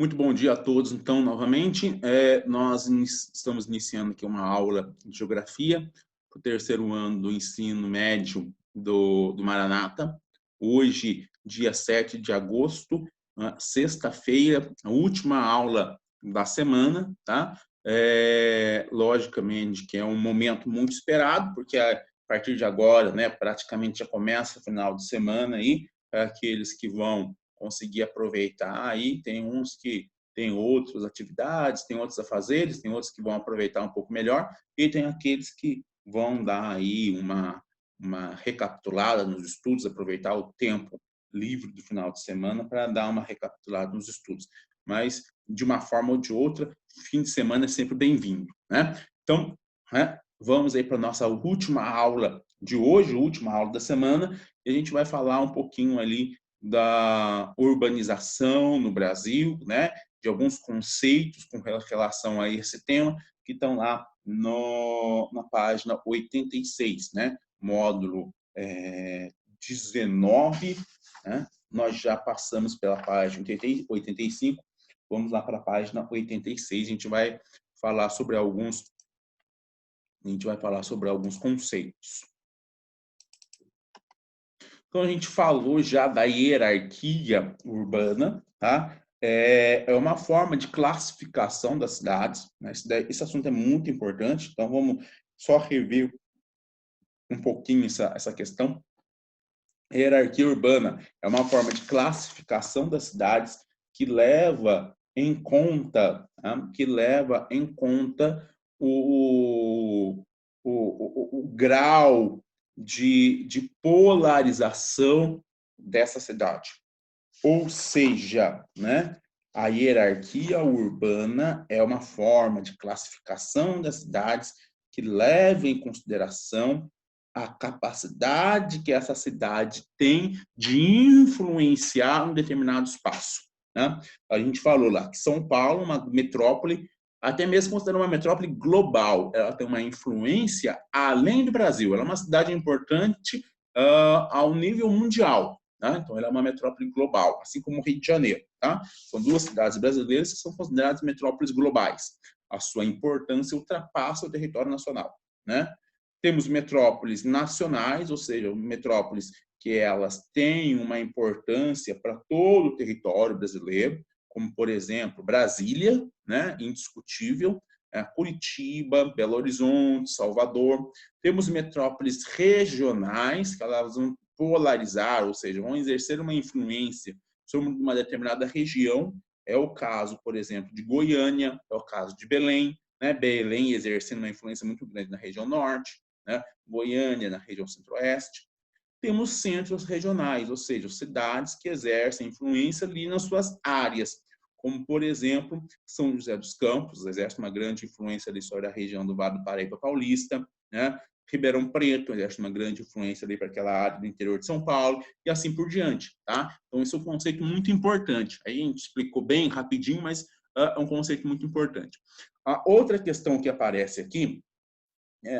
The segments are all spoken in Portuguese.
Muito bom dia a todos, então, novamente. Estamos iniciando aqui uma aula de Geografia para o terceiro ano do ensino médio do Maranata. Hoje, dia 7 de agosto, sexta-feira, a última aula da semana, tá? Logicamente que é um momento muito esperado, porque a partir de agora, né, praticamente já começa o final de semana aí, para aqueles que vão conseguir aproveitar. Aí tem uns que têm outras atividades, tem outros afazeres, tem outros que vão aproveitar um pouco melhor, e tem aqueles que vão dar aí uma recapitulada nos estudos, aproveitar o tempo livre do final de semana para dar uma recapitulada nos estudos. Mas, de uma forma ou de outra, fim de semana é sempre bem-vindo, né? Então, vamos aí para a nossa última aula de hoje, última aula da semana, e a gente vai falar um pouquinho ali da urbanização no Brasil, né? De alguns conceitos com relação a esse tema que estão lá na página 86, né? Módulo 19, né? Nós já passamos pela página 85, vamos lá para a página 86, a gente vai falar sobre alguns conceitos. Então, a gente falou já da hierarquia urbana, tá? É uma forma de classificação das cidades, né? Esse assunto é muito importante, então vamos só rever um pouquinho essa questão. A hierarquia urbana é uma forma de classificação das cidades que leva em conta, o grau de polarização dessa cidade. Ou seja, né, a hierarquia urbana é uma forma de classificação das cidades que leva em consideração a capacidade que essa cidade tem de influenciar um determinado espaço, né? A gente falou lá que São Paulo, uma metrópole, até mesmo considerando uma metrópole global, ela tem uma influência além do Brasil. Ela é uma cidade importante ao nível mundial, tá? Então, ela é uma metrópole global, assim como o Rio de Janeiro, tá? São duas cidades brasileiras que são consideradas metrópoles globais. A sua importância ultrapassa o território nacional, né? Temos metrópoles nacionais, ou seja, metrópoles que elas têm uma importância para todo o território brasileiro, como, por exemplo, Brasília, né, indiscutível, Curitiba, Belo Horizonte, Salvador. Temos metrópoles regionais, que elas vão polarizar, ou seja, vão exercer uma influência sobre uma determinada região. É o caso, por exemplo, de Goiânia, é o caso de Belém, né? Belém exercendo uma influência muito grande na região norte, né? Goiânia na região centro-oeste. Temos centros regionais, ou seja, cidades que exercem influência ali nas suas áreas, como, por exemplo, São José dos Campos, exerce uma grande influência ali sobre a região do Vale do Paraíba Paulista, né? Ribeirão Preto exerce uma grande influência ali para aquela área do interior de São Paulo, e assim por diante, tá? Então, esse é um conceito muito importante. Aí a gente explicou bem, rapidinho, mas é um conceito muito importante. A outra questão que aparece aqui,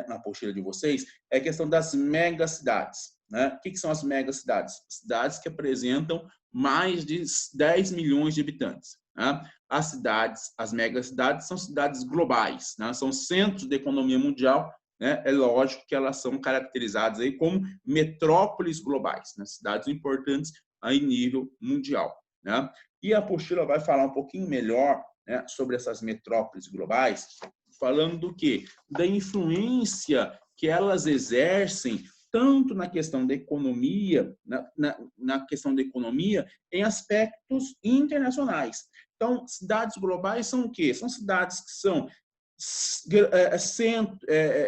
na apostila de vocês, é a questão das megacidades, né? O que são as megacidades? Cidades que apresentam mais de 10 milhões de habitantes, né? As megacidades são cidades globais, né? São centros da economia mundial, né? É lógico que elas são caracterizadas aí como metrópoles globais, né? Cidades importantes em nível mundial, né? E a apostila vai falar um pouquinho melhor, né, sobre essas metrópoles globais, falando do quê? Da influência que elas exercem tanto na questão da economia, na questão da economia, em aspectos internacionais. Então, cidades globais são o quê? São cidades que são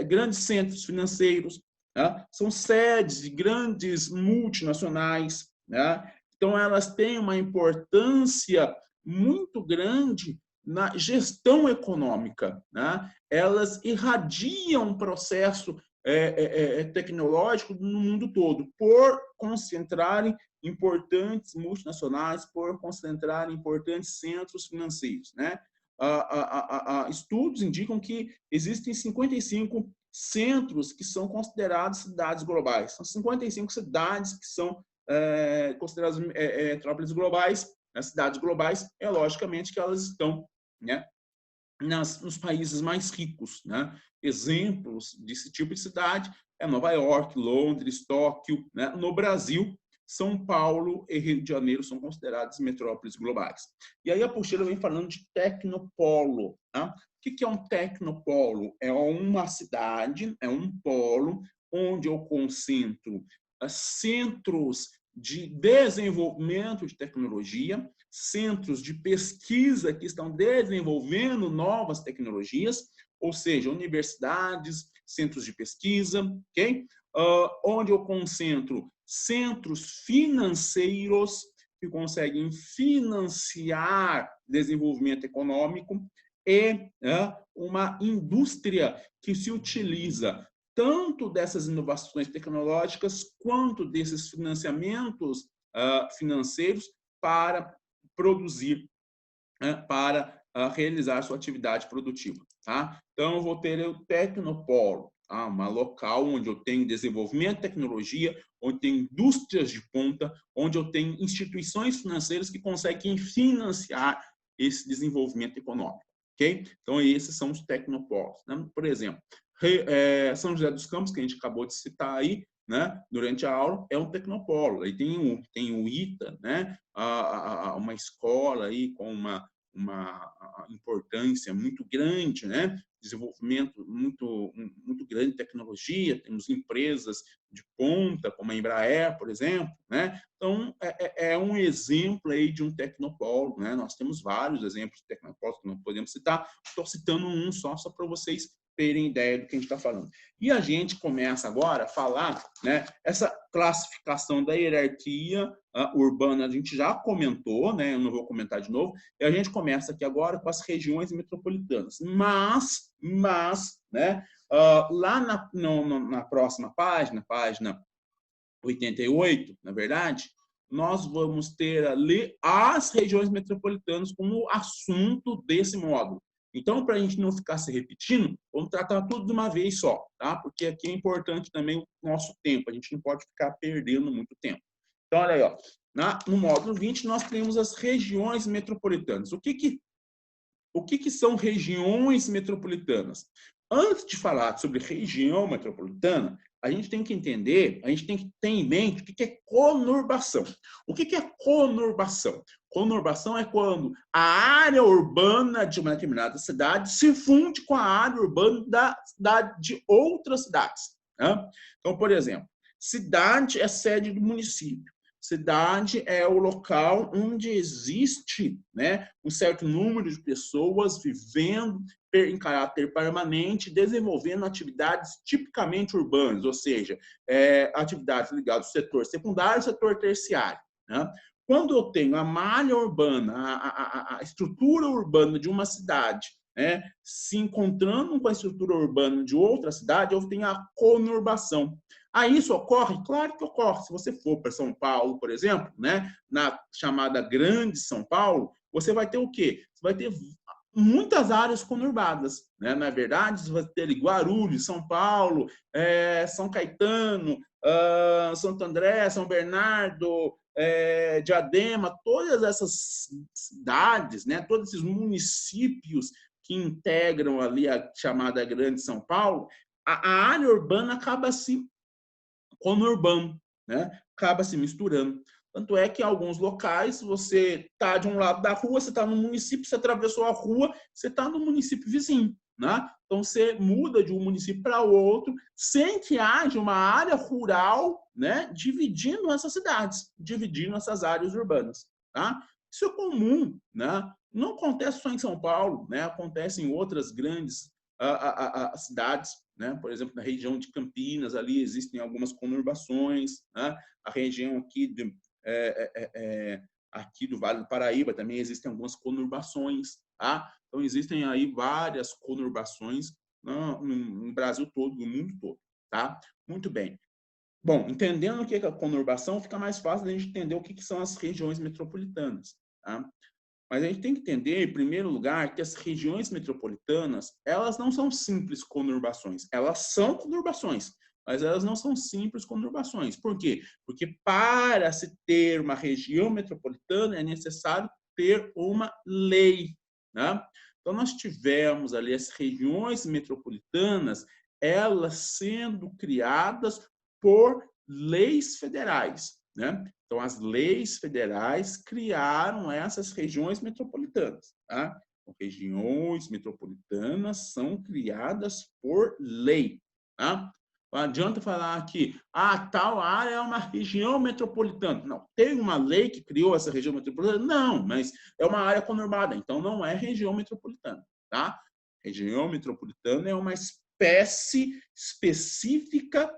grandes centros financeiros, né? São sedes de grandes multinacionais, né? Então, elas têm uma importância muito grande na gestão econômica, né? Elas irradiam um processo tecnológico no mundo todo, por concentrarem importantes multinacionais, por concentrarem importantes centros financeiros, né? Estudos indicam que existem 55 centros que são considerados cidades globais. São 55 cidades que são consideradas metrópoles globais, Nas cidades globais, é logicamente que elas estão, né, nos países mais ricos, né? Exemplos desse tipo de cidade é Nova York, Londres, Tóquio, né? No Brasil, São Paulo e Rio de Janeiro são consideradas metrópoles globais. E aí a apostila vem falando de tecnopolo. Tá? O que é um tecnopolo? É uma cidade, é um polo onde eu concentro centros de desenvolvimento de tecnologia, centros de pesquisa que estão desenvolvendo novas tecnologias, ou seja, universidades, centros de pesquisa, ok? Onde eu concentro centros financeiros que conseguem financiar desenvolvimento econômico e uma indústria que se utiliza tanto dessas inovações tecnológicas quanto desses financiamentos financeiros para produzir, para realizar sua atividade produtiva. Tá? Então, eu vou ter o Tecnopolo, tá? Um local onde eu tenho desenvolvimento de tecnologia, onde tem indústrias de ponta, onde eu tenho instituições financeiras que conseguem financiar esse desenvolvimento econômico. Okay? Então, esses são os tecnopolos. Né? Por exemplo, São José dos Campos, que a gente acabou de citar aí, né, durante a aula, é um tecnopolo. Aí tem o ITA, né, uma escola aí com uma importância muito grande, né, desenvolvimento muito grande de tecnologia, temos empresas de ponta, como a Embraer, por exemplo, né? Então, é um exemplo aí de um tecnopolo, né? Nós temos vários exemplos de tecnopolos que não podemos citar, estou citando um só para vocês terem ideia do que a gente está falando. E a gente começa agora a falar, né, essa classificação da hierarquia urbana, a gente já comentou, né, eu não vou comentar de novo, e a gente começa aqui agora com as regiões metropolitanas. Mas né, lá na próxima página 88, na verdade, nós vamos ter ali as regiões metropolitanas como assunto desse módulo. Então, para a gente não ficar se repetindo, vamos tratar tudo de uma vez só, tá? Porque aqui é importante também o nosso tempo, a gente não pode ficar perdendo muito tempo. Então, olha aí, ó, no módulo 20, nós temos as regiões metropolitanas. O que são regiões metropolitanas? Antes de falar sobre região metropolitana, a gente tem que entender, a gente tem que ter em mente o que é conurbação. O que é conurbação? Conurbação é quando a área urbana de uma determinada cidade se funde com a área urbana da cidade de outras cidades. Né? Então, por exemplo, cidade é sede do município. Cidade é o local onde existe, né, um certo número de pessoas vivendo em caráter permanente, desenvolvendo atividades tipicamente urbanas, ou seja, atividades ligadas ao setor secundário e setor terciário. Né? Quando eu tenho a malha urbana, a estrutura urbana de uma cidade, né, se encontrando com a estrutura urbana de outra cidade, eu tenho a conurbação. Aí isso ocorre? Claro que ocorre. Se você for para São Paulo, por exemplo, né, na chamada Grande São Paulo, você vai ter o quê? Você vai ter muitas áreas conurbadas, né? Na verdade, você vai ter Guarulhos, São Paulo, São Caetano, Santo André, São Bernardo, Diadema, todas essas cidades, né? Todos esses municípios que integram ali a chamada Grande São Paulo, a área urbana acaba se conurbano, né? Acaba se misturando. Tanto é que em alguns locais você está de um lado da rua, você está no município, você atravessou a rua, você está no município vizinho. Né? Então você muda de um município para outro sem que haja uma área rural, né, dividindo essas cidades, dividindo essas áreas urbanas. Tá? Isso é comum, né? Não acontece só em São Paulo, né? Acontece em outras grandes cidades, né? Por exemplo, na região de Campinas, ali existem algumas conurbações, né? A região aqui do Vale do Paraíba também existem algumas conurbações, tá? Então existem aí várias conurbações no Brasil todo, no mundo todo, tá? Muito bem. Bom, entendendo o que é a conurbação, fica mais fácil a gente entender o que são as regiões metropolitanas, tá? Mas a gente tem que entender, em primeiro lugar, que as regiões metropolitanas, elas não são simples conurbações, elas são conurbações. mas elas não são simples conurbações. Por quê? Porque para se ter uma região metropolitana é necessário ter uma lei, né? Então, nós tivemos ali as regiões metropolitanas, elas sendo criadas por leis federais, né? Então, as leis federais criaram essas regiões metropolitanas, tá? Então, regiões metropolitanas são criadas por lei, tá? Não adianta falar que tal área é uma região metropolitana. Não, tem uma lei que criou essa região metropolitana? Não, mas é uma área conurbada, então não é região metropolitana, tá? Região metropolitana é uma espécie específica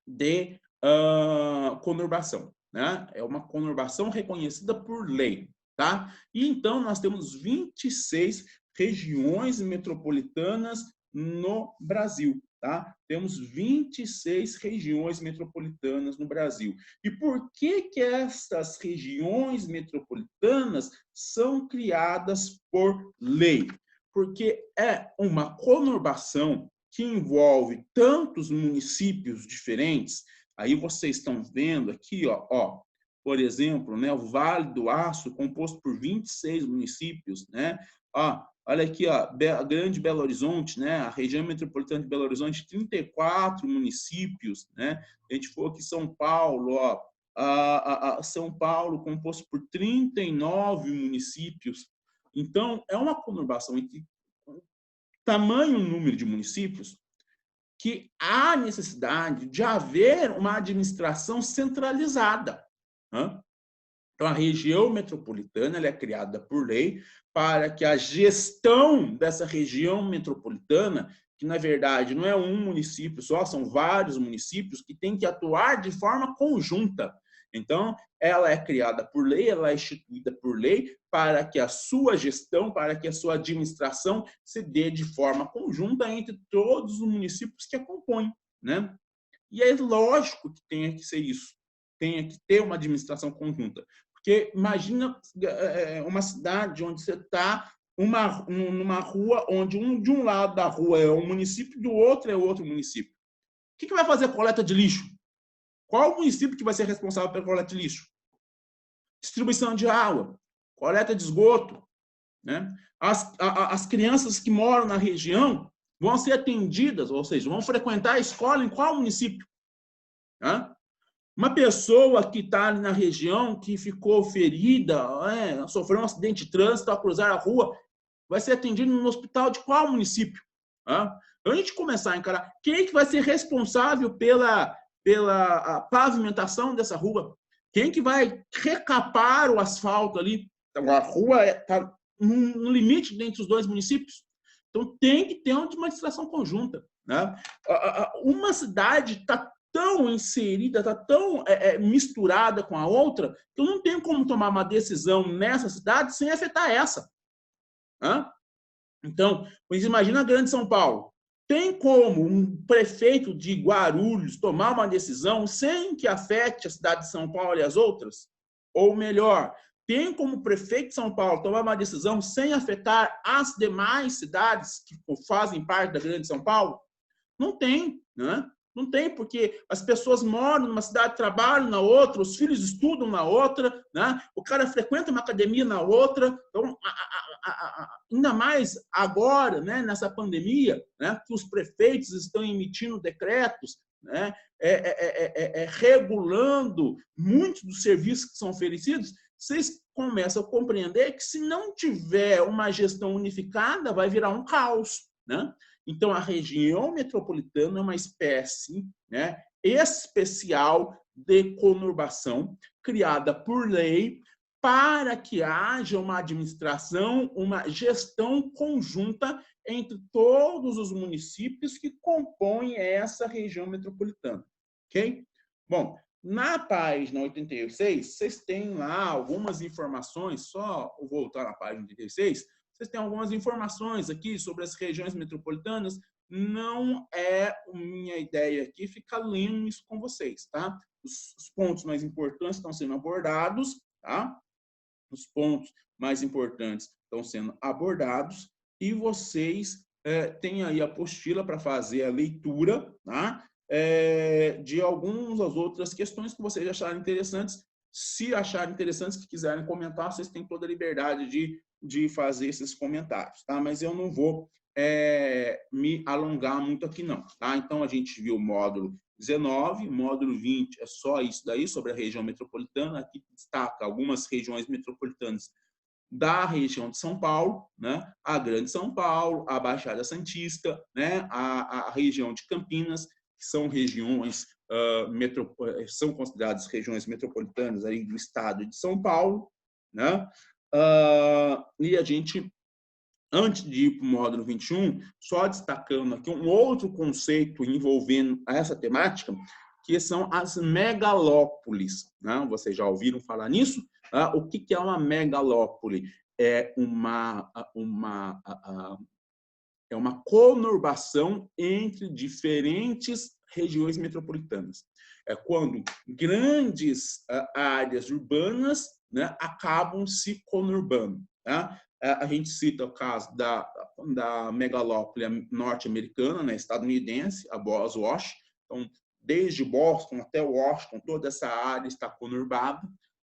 de conurbação, né? É uma conurbação reconhecida por lei, tá? E então nós temos 26 regiões metropolitanas no Brasil, tá? Temos 26 regiões metropolitanas no Brasil. E por que essas regiões metropolitanas são criadas por lei? Porque é uma conurbação que envolve tantos municípios diferentes. Aí vocês estão vendo aqui, por exemplo, né, o Vale do Aço, composto por 26 municípios, né? Olha aqui, a Grande Belo Horizonte, né? A região metropolitana de Belo Horizonte, 34 municípios, né? A gente for aqui São Paulo, São Paulo, composto por 39 municípios. Então, é uma conurbação entre tamanho número de municípios que há necessidade de haver uma administração centralizada, né? Então, a região metropolitana ela é criada por lei para que a gestão dessa região metropolitana, que na verdade não é um município só, são vários municípios que têm que atuar de forma conjunta. Então, ela é criada por lei, ela é instituída por lei para que a sua gestão, para que a sua administração se dê de forma conjunta entre todos os municípios que a compõem, né? E é lógico que tenha que ser isso, tenha que ter uma administração conjunta. Porque imagina uma cidade onde você está numa rua onde de um lado da rua é um município, do outro é outro município. O que vai fazer a coleta de lixo? Qual o município que vai ser responsável pela coleta de lixo? Distribuição de água, coleta de esgoto, né? As crianças que moram na região vão ser atendidas, ou seja, vão frequentar a escola em qual município? Né? Uma pessoa que está ali na região, que ficou ferida, sofreu um acidente de trânsito ao cruzar a rua, vai ser atendido no hospital de qual município? Então, a gente começar a encarar quem que vai ser responsável pela pavimentação dessa rua, quem que vai recapar o asfalto ali. Então, a rua está no limite entre os dois municípios. Então, tem que ter uma administração conjunta, né? Uma cidade está tão inserida, está tão misturada com a outra, que eu não tenho como tomar uma decisão nessa cidade sem afetar essa. Então, imagina a Grande São Paulo. Tem como um prefeito de Guarulhos tomar uma decisão sem que afete a cidade de São Paulo e as outras? Ou melhor, tem como o prefeito de São Paulo tomar uma decisão sem afetar as demais cidades que fazem parte da Grande São Paulo? Não tem, né? Não tem, porque as pessoas moram numa cidade, trabalham na outra, os filhos estudam na outra, né? O cara frequenta uma academia na outra. Então, ainda mais agora, né, nessa pandemia, né, que os prefeitos estão emitindo decretos, né, regulando muitos dos serviços que são oferecidos, vocês começam a compreender que se não tiver uma gestão unificada, vai virar um caos, né? Então, a região metropolitana é uma espécie, né, especial de conurbação criada por lei para que haja uma administração, uma gestão conjunta entre todos os municípios que compõem essa região metropolitana. Ok? Bom, na página 86, vocês têm lá algumas informações, só voltar na página 86, vocês têm algumas informações aqui sobre as regiões metropolitanas. Não é minha ideia aqui ficar lendo isso com vocês, tá? Os pontos mais importantes estão sendo abordados, tá? Os pontos mais importantes estão sendo abordados e vocês têm aí a apostila para fazer a leitura, tá? de algumas outras questões que vocês acharem interessantes. Se acharem interessantes, que quiserem comentar, vocês têm toda a liberdade de fazer esses comentários, tá? Mas eu não vou me alongar muito aqui, não, tá? Então, a gente viu o módulo 19, módulo 20 é só isso daí, sobre a região metropolitana. Aqui destaca algumas regiões metropolitanas da região de São Paulo, né? A Grande São Paulo, a Baixada Santista, né? A região de Campinas, que são regiões são consideradas regiões metropolitanas aí do estado de São Paulo, né? E a gente, antes de ir para o módulo 21, só destacando aqui um outro conceito envolvendo essa temática, que são as megalópolis, né? Vocês já ouviram falar nisso? O que é uma megalópole? É uma conurbação entre diferentes regiões metropolitanas. É quando grandes áreas urbanas, né, acabam se conurbando. Tá? A gente cita o caso da megalópole norte-americana, né, estadunidense, a Boswash. Então, desde Boston até Washington, toda essa área está conurbada.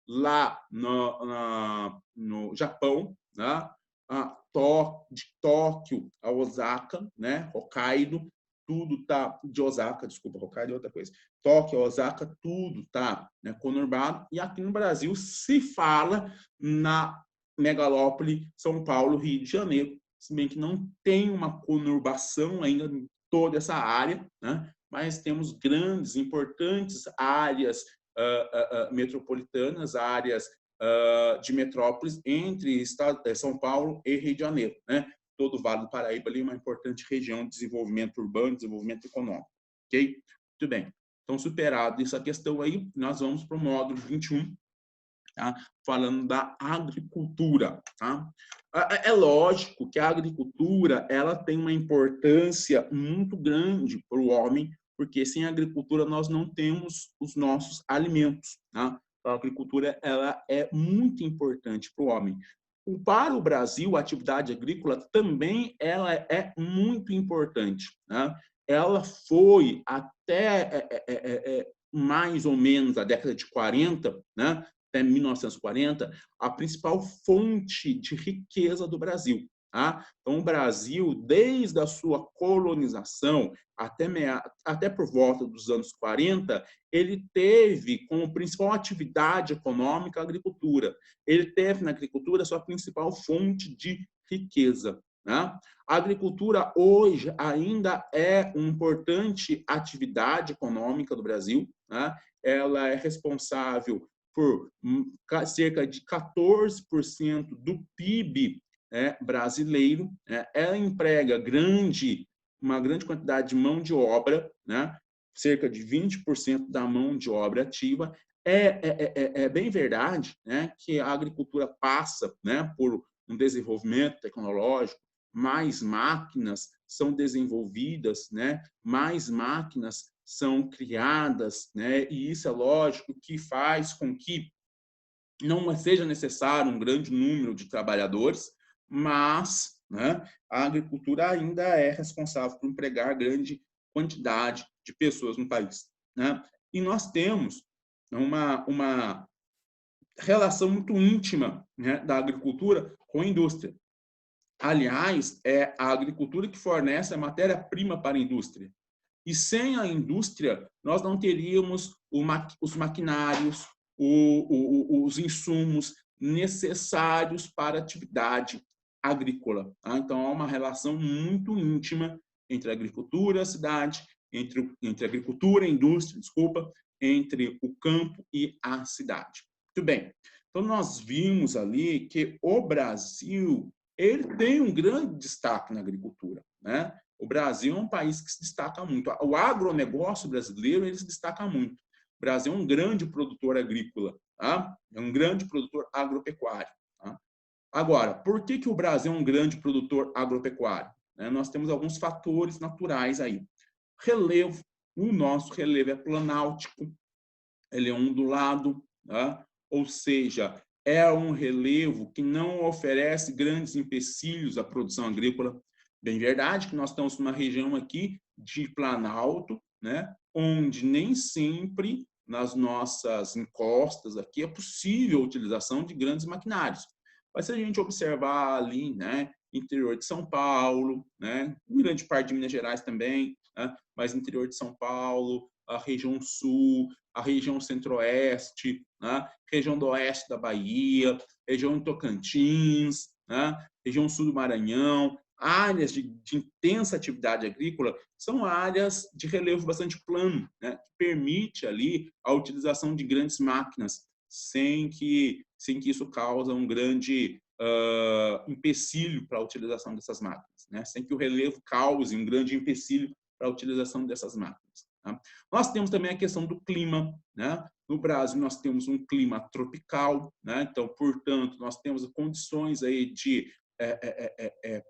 Lá no Japão, né, de Tóquio a Osaka, né, Hokkaido, tudo tá de Osaka, desculpa, Hokkaido é outra coisa. Tóquio, Osaka, tudo tá, né, conurbado. E aqui no Brasil se fala na megalópole São Paulo, Rio de Janeiro, se bem que não tem uma conurbação ainda em toda essa área, né, mas temos grandes, importantes áreas metropolitanas, áreas de metrópoles entre São Paulo e Rio de Janeiro, né? Todo o Vale do Paraíba ali é uma importante região de desenvolvimento urbano, desenvolvimento econômico, ok? Muito bem. Então, superado essa questão aí, nós vamos para o módulo 21, tá? Falando da agricultura, tá? É lógico que a agricultura ela tem uma importância muito grande para o homem, porque sem agricultura nós não temos os nossos alimentos, tá? A agricultura ela é muito importante para o homem. Para o Brasil, a atividade agrícola também ela é muito importante, né? Ela foi até mais ou menos a década de 40, né? Até 1940, a principal fonte de riqueza do Brasil. Tá? Então, o Brasil, desde a sua colonização até por volta dos anos 40, ele teve como principal atividade econômica a agricultura. Ele teve na agricultura a sua principal fonte de riqueza. Né? A agricultura hoje ainda é uma importante atividade econômica do Brasil. Né? Ela é responsável por cerca de 14% do PIB brasileiro. Ela emprega uma grande quantidade de mão de obra, né? Cerca de 20% da mão de obra ativa. É bem verdade, né, que a agricultura passa, né, por um desenvolvimento tecnológico, mais máquinas são desenvolvidas, né, mais máquinas são criadas, né, e isso é lógico que faz com que não seja necessário um grande número de trabalhadores, mas, né, a agricultura ainda é responsável por empregar grande quantidade de pessoas no país. Né? E nós temos uma relação muito íntima, né, da agricultura com a indústria. Aliás, é a agricultura que fornece a matéria-prima para a indústria. E sem a indústria, nós não teríamos os maquinários, os insumos necessários para a atividade agrícola. Tá? Então, há uma relação muito íntima entre a agricultura e a cidade, entre a agricultura e a indústria, desculpa, entre o campo e a cidade. Muito bem. Então, nós vimos ali que o Brasil ele tem um grande destaque na agricultura, né? O Brasil é um país que se destaca muito. O agronegócio brasileiro ele se destaca muito. O Brasil é um grande produtor agrícola, tá? É um grande produtor agropecuário. Tá? Agora, por que o Brasil é um grande produtor agropecuário? Nós temos alguns fatores naturais aí. Relevo, o nosso relevo é planáltico, ele é ondulado, tá? Ou seja, é um relevo que não oferece grandes empecilhos à produção agrícola. Bem verdade que nós estamos numa região aqui de planalto, né, onde nem sempre nas nossas encostas aqui é possível a utilização de grandes maquinários. Mas se a gente observar ali, né, interior de São Paulo, né, grande parte de Minas Gerais também, né, mas interior de São Paulo, a região sul, a região centro-oeste, né, região do oeste da Bahia, região do Tocantins, né, região sul do Maranhão, áreas de intensa atividade agrícola são áreas de relevo bastante plano, né, que permite ali a utilização de grandes máquinas sem que isso cause um grande empecilho para a utilização dessas máquinas, né, sem que o relevo cause um grande empecilho para a utilização dessas máquinas. Tá? Nós temos também a questão do clima, né? No Brasil nós temos um clima tropical, né? Então, portanto, nós temos condições aí de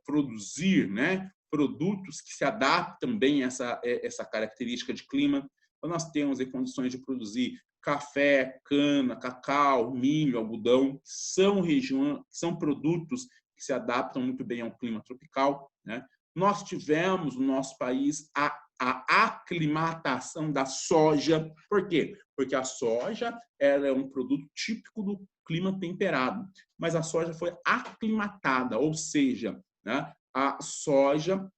produzir, né, produtos que se adaptam bem a essa característica de clima. Então, nós temos aí condições de produzir café, cana, cacau, milho, algodão, são produtos que se adaptam muito bem ao clima tropical, né? Nós tivemos no nosso país a aclimatação da soja. Por quê? Porque a soja ela é um produto típico do clima temperado, mas a soja foi aclimatada, ou seja, né, a soja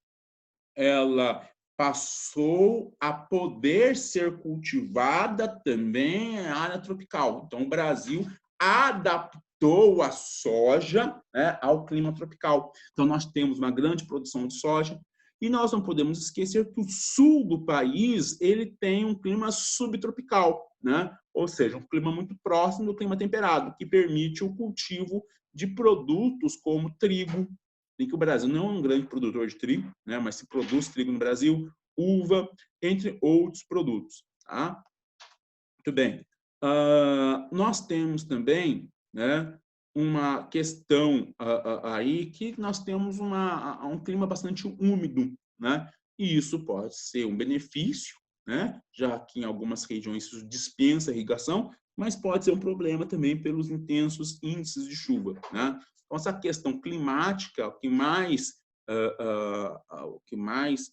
ela passou a poder ser cultivada também em área tropical. Então, o Brasil adaptou a soja, né, ao clima tropical. Então, nós temos uma grande produção de soja, e nós não podemos esquecer que o sul do país ele tem um clima subtropical, né? Ou seja, um clima muito próximo do clima temperado, que permite o cultivo de produtos como trigo, em que o Brasil não é um grande produtor de trigo, né? Mas se produz trigo no Brasil, uva, entre outros produtos. Tá? Muito bem. Nós temos também, né, uma questão aí que nós temos um clima bastante úmido, né? E isso pode ser um benefício, né? Já que em algumas regiões isso dispensa irrigação, mas pode ser um problema também pelos intensos índices de chuva, né? Então, essa questão climática, o que mais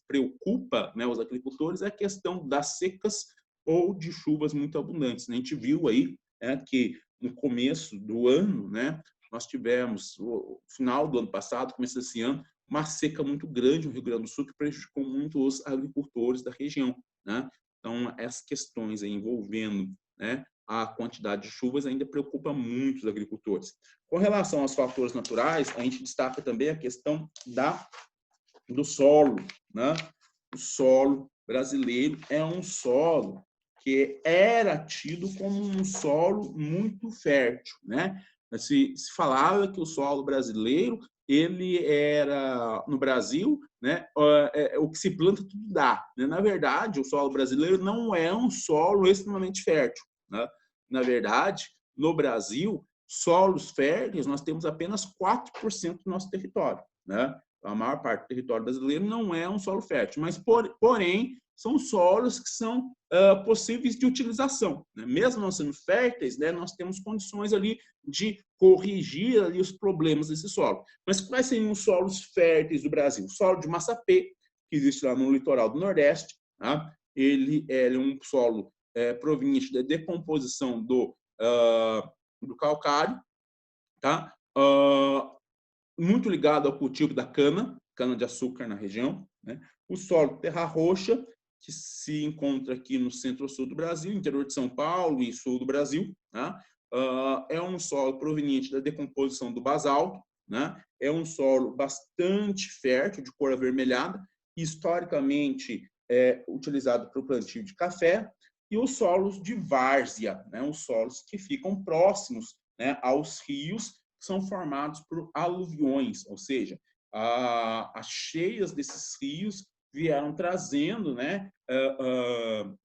preocupa, né, os agricultores é a questão das secas ou de chuvas muito abundantes. A gente viu aí, né, que no começo do ano, né, nós tivemos, no final do ano passado, começo desse ano, uma seca muito grande no Rio Grande do Sul que prejudicou muito os agricultores da região. Né? Então, essas questões aí envolvendo, né, a quantidade de chuvas ainda preocupa muito os agricultores. Com relação aos fatores naturais, a gente destaca também a questão do solo. Né? O solo brasileiro é um solo que era tido como um solo muito fértil, né? Se falava que o solo brasileiro ele era no Brasil, né? O que se planta tudo dá. Né? Na verdade, o solo brasileiro não é um solo extremamente fértil. Né? Na verdade, no Brasil, solos férteis nós temos apenas 4% do nosso território. Né? A maior parte do território brasileiro não é um solo fértil, mas porém são solos que são possíveis de utilização. Né? Mesmo não sendo férteis, né, nós temos condições ali de corrigir ali os problemas desse solo. Mas quais seriam os solos férteis do Brasil? O solo de Massapê, que existe lá no litoral do Nordeste, tá? Ele é um solo proveniente da decomposição do calcário, tá? Muito ligado ao cultivo da cana-de-açúcar na região. Né? O solo terra roxa, que se encontra aqui no centro-sul do Brasil, interior de São Paulo e sul do Brasil. Né? É um solo proveniente da decomposição do basalto. Né? É um solo bastante fértil, de cor avermelhada, historicamente utilizado para o plantio de café. E os solos de várzea, né? Os solos que ficam próximos, né, aos rios, são formados por aluviões, ou seja, as cheias desses rios vieram trazendo, né,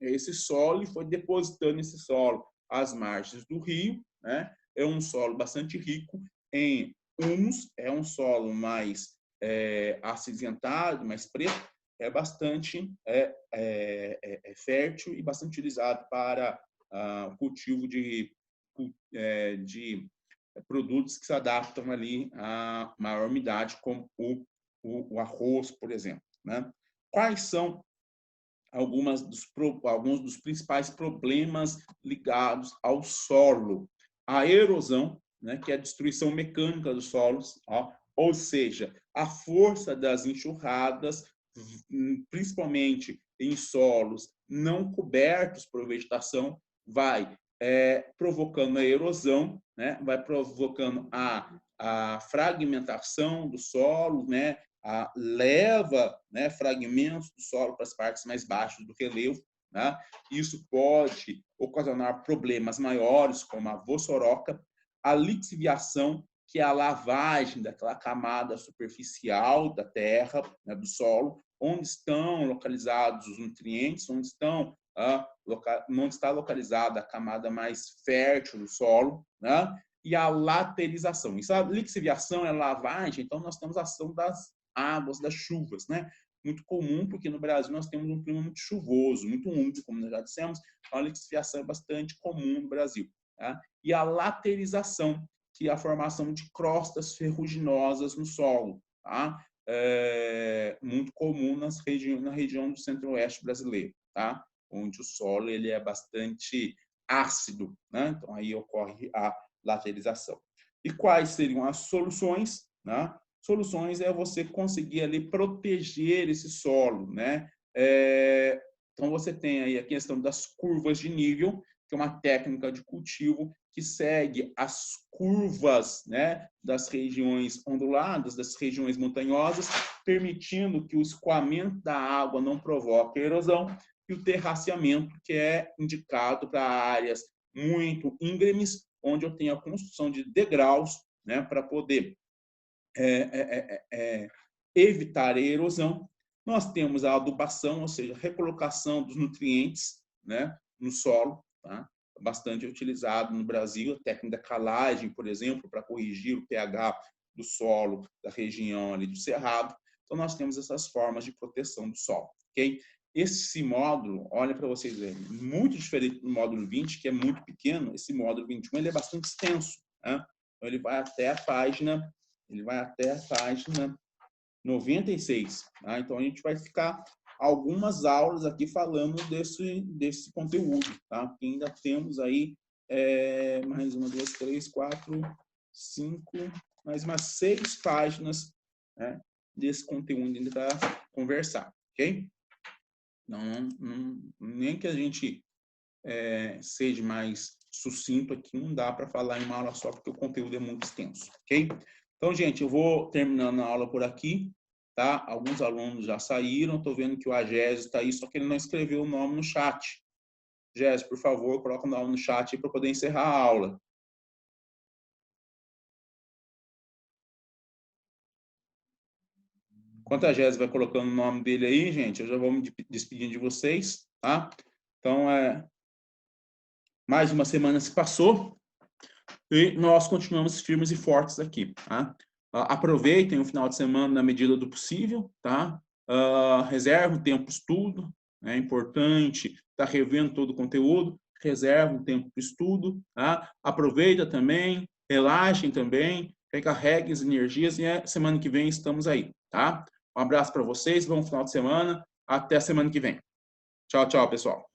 esse solo e foi depositando esse solo às margens do rio. Né? É um solo bastante rico em humus, é um solo mais acinzentado, mais preto, é bastante fértil e bastante utilizado para o cultivo de produtos que se adaptam ali a maior umidade, como o arroz, por exemplo. Né? Quais são alguns dos principais problemas ligados ao solo. A erosão, né, que é a destruição mecânica dos solos, ó, ou seja, a força das enxurradas, principalmente em solos não cobertos por vegetação, vai provocando a erosão, né, vai provocando a fragmentação do solo, né, leva, né, fragmentos do solo para as partes mais baixas do relevo, né? Isso pode ocasionar problemas maiores, como a vossoroca, a lixiviação, que é a lavagem daquela camada superficial da terra, né, do solo, onde estão localizados os nutrientes, onde está localizada a camada mais fértil do solo, né? E a laterização. Isso, a lixiviação é lavagem, então nós temos a ação das águas, das chuvas, né? Muito comum, porque no Brasil nós temos um clima muito chuvoso, muito úmido, como nós já dissemos, então a lixiviação é bastante comum no Brasil. Tá? E a laterização, que é a formação de crostas ferruginosas no solo, tá? Muito comum na região do centro-oeste brasileiro, tá? Onde o solo ele é bastante ácido, né? Então aí ocorre a laterização. E quais seriam as soluções, né? Soluções é você conseguir ali proteger esse solo, né? Então você tem aí a questão das curvas de nível, que é uma técnica de cultivo que segue as curvas, né, das regiões onduladas, das regiões montanhosas, permitindo que o escoamento da água não provoque erosão, e o terraceamento, que é indicado para áreas muito íngremes, onde eu tenho a construção de degraus, né, para poder evitar a erosão. Nós temos a adubação, ou seja, a recolocação dos nutrientes, né, no solo, tá? Bastante utilizado no Brasil, a técnica da calagem, por exemplo, para corrigir o pH do solo da região ali do cerrado. Então, nós temos essas formas de proteção do solo, ok? Esse módulo, olha para vocês verem, muito diferente do módulo 20, que é muito pequeno. Esse módulo 21 ele é bastante extenso, né? Então, ele vai até a página 96. Tá? Então, a gente vai ficar algumas aulas aqui falando desse conteúdo. Tá? Porque ainda temos aí mais 1, 2, 3, 4, 5, mais umas 6 páginas, né, desse conteúdo ainda para conversar. Ok? Nem que a gente seja mais sucinto aqui, não dá para falar em uma aula só, porque o conteúdo é muito extenso, ok? Então, gente, eu vou terminando a aula por aqui, tá? Alguns alunos já saíram, estou vendo que o Agésio está aí, só que ele não escreveu o nome no chat. Agésio, por favor, coloca o nome no chat para poder encerrar a aula. Enquanto a Agésio vai colocando o nome dele aí, gente, eu já vou me despedindo de vocês, tá? Então, mais uma semana se passou, e nós continuamos firmes e fortes aqui, tá? Aproveitem o final de semana na medida do possível, tá? Reserve um tempo para estudo, é importante estar revendo todo o conteúdo, reserve um tempo para estudo, tá? Aproveita também, relaxem também, recarreguem as energias e semana que vem estamos aí, tá? Um abraço para vocês, bom final de semana, até semana que vem. Tchau, tchau, pessoal.